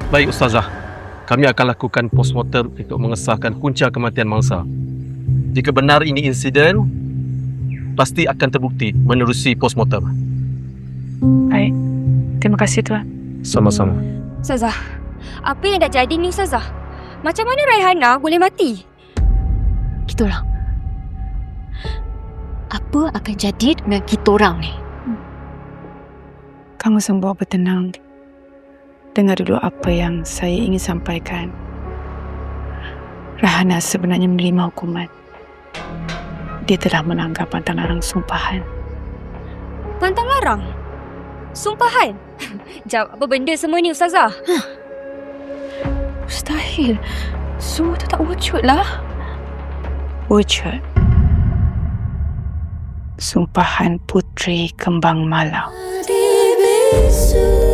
Baik Ustazah, kami akan lakukan postmortem untuk mengesahkan punca kematian mangsa. Jika benar ini insiden, pasti akan terbukti menerusi postmortem. Baik. Terima kasih Tuan. Sama-sama. Ustazah, apa yang dah jadi ni Ustazah? Macam mana Raihana boleh mati? Kita orang. Apa akan jadi dengan kita orang ni? Kamu semua bertenang. Dengar dulu apa yang saya ingin sampaikan. Raihana sebenarnya menerima hukuman. Dia telah melanggar pantang larang sumpahan. Pantang larang? Sumpahan? Jawab apa benda semua ni Ustazah? Mustahil. Semua tu tak wujud lah. Wujud. Sumpahan Puteri Kembang Malau. Di bisu